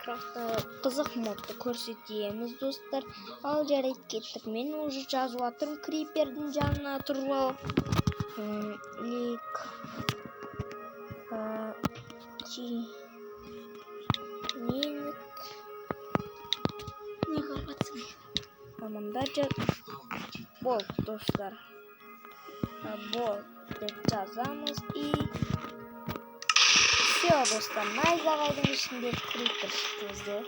Minecraft'ta қызық модты көрсетеміз достар. Ал жарайды кеттік. Мен уже жазып жатырмын Крипердің жанына тұрып алып. Не қылып Мамамда бол достар. Бол деп жазамыз и все достар. Найзағайдың ішінде крипер шықты бізде.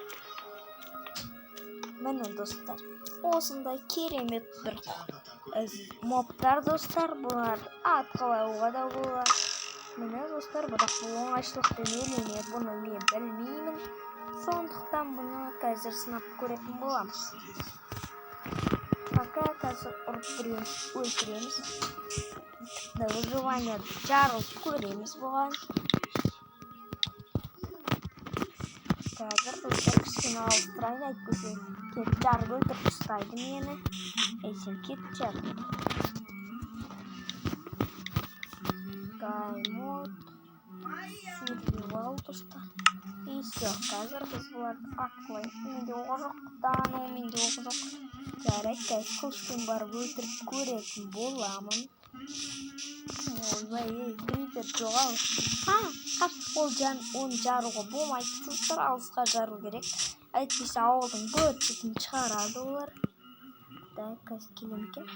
Міне достар. Осындай керемет бір мобтар достар. Бұлар атқалауға да болады. Міне достар, бірақ бұл оңайшылықпен өлмейді. Бұны мен білмеймін. Сондықтан бұны қазір сынап көретін боламыз. Пока қазір ұрып өлтіреміз. Выживание жарылып көреміз бұған. Қазір достар кішкене алыстырайын әйтпесе кет жарып өлтіріп тастайды мені. Сен кет жарып. Гаймод. Сурвивал достар. И все, қазір біз бұларды атқылайық. Менде оғы жоқ, менде оғы жоқ. Жарайды, қазір қылышпен барып өлтіріп көретін боламын. Ойбай, крипер жоғал. Оны жаруға болмайды достар, алысқа жару керек. Әйтпесе ауылдың бөтшетін шығарады олар. Да, қазір келем екен.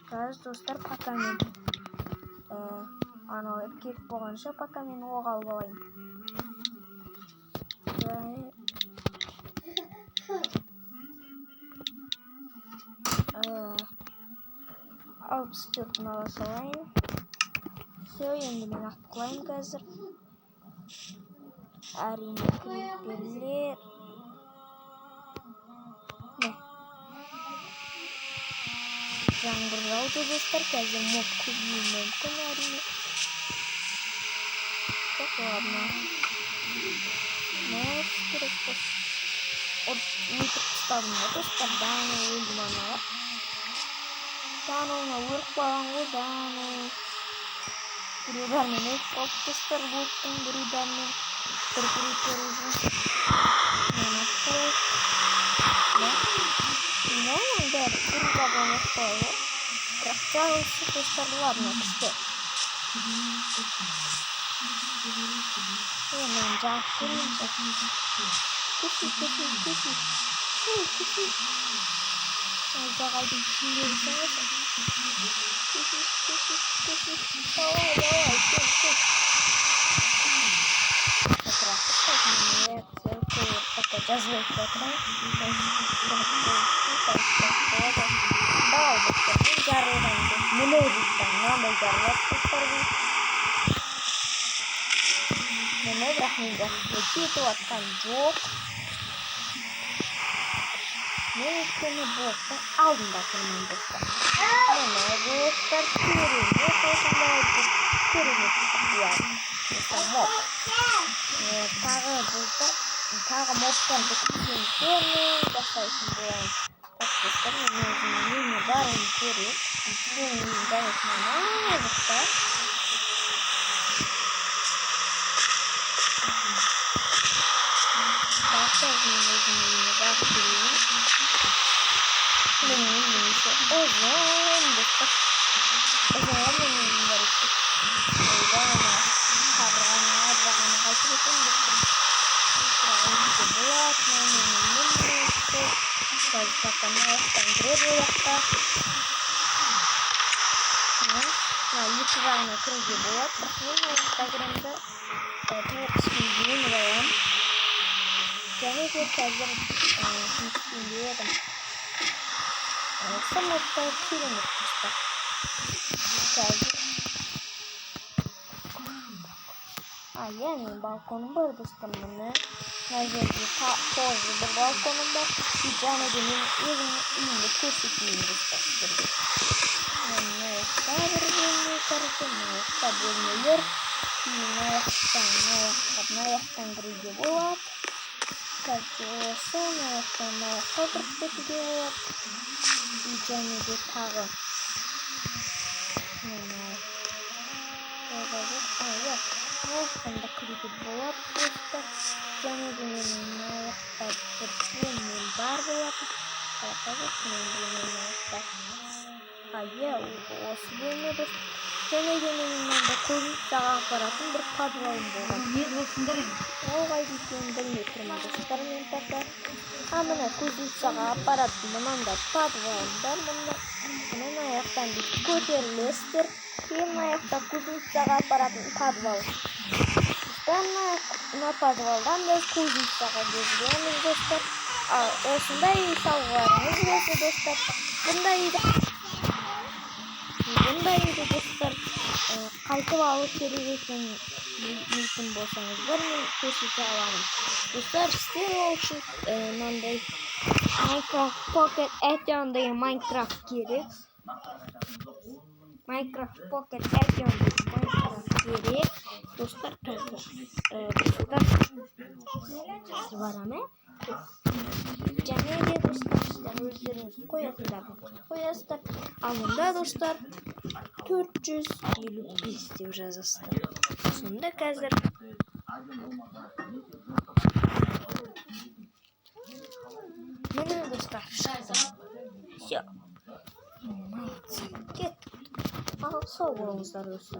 Қазір достар, пока мен анау келіп болғанша, пока мен оқ алып алайын. 64 ала салайын. Все, енді мен атқылайын қазір. Әрине криперлер. Жаңбыр жауды достар, қазір моб көбеюі мүмкін әрине. Çok ладно. Ne gerek var? O YouTube tutarım dostlar. Dano öldüm ana. Dano'na vuruk falan o Dano. Bruder'le ne dostlar buldum Bruder'le. Creeper uzun. Ne oldu? Bruder'le koyuyor. Krakçar olsun dostlar ладно işte. Hemen cahilce. Kuşu. Ayzağaydı içinde yürüsene. Kuşu. Yavaş. Нет, целую покачать экран. Да, доктор, не жарываем. Не нужно, надо жаровать постараться. Мені рахмет. Өтті атқан жоқ. Мен өткені бостың алдында тұрмын достар. Мені достар керемет осындай керемет сияр. Достар моб. Тағы достар, тағы мобтарды күшентермен жасайтын болайын. Так достар, мен өзімнің барын көрейік. Менің дәнесімен азықта. Өзіміне бақ көрейін. Менің үйімізде ұзын достар. Ұзын менің бар екен. Ойдана қабырғаны арбағаны қайтыретін достар. Үйде болады, менің үйімізде. Қазір папаны аяқтан кіреді ояқта. Екі жағына кіруге болады. Бірақ мен инстаграмда тоғызын дейін аламын. Және де қазір жұмыстың едім. Самотта керемет достар. Қазір. Менің балконым бар достар міне. Мына жерде тоже бір балконым бар. Және де мен өзімнің үйімді көрсетейін достар сіздерге. Мына жақта бір бөлме короче, мына жақта бөлмелер. Мына жақтан кіруге болады. Осы аяқтан қыдырып кетуге болады. Және де тағы. Anda klipit болады dostlar. Және де менің аяқта бір киімім бар болатын. Осы бөлме достар. Және де менің мында кузницаға апаратын бір подвалым болған. Ол қайда екенін білмей тұрмын достар. Мен пока мына кузницаға апаратын мынандай подвалым бар. Мына аяқтан көтерілесіздер. Кейін аяқта кузницаға апаратын подвал. Мына подвалдан біз кузницаға көшеміз достар. Осындай үй салғыларыңыз келсе достар, бұндай үйді достар қайтып алу керек екенін білетін болсаңыздар, мен көрсете аламын. Достар, сізге ол үшін мынандай Minecraft Pocket Edition деген Minecraft керек. Minecraft Pocket Edition деген Minecraft керек. Dostlar, var Және де достар, сіздер өздеріңіз қоясыздар. Алында достар 455 деп жазасыздар. Сонда қазір міне достар шықты. Все. Молодцы. Кеттік. Сау болыңыздар достар.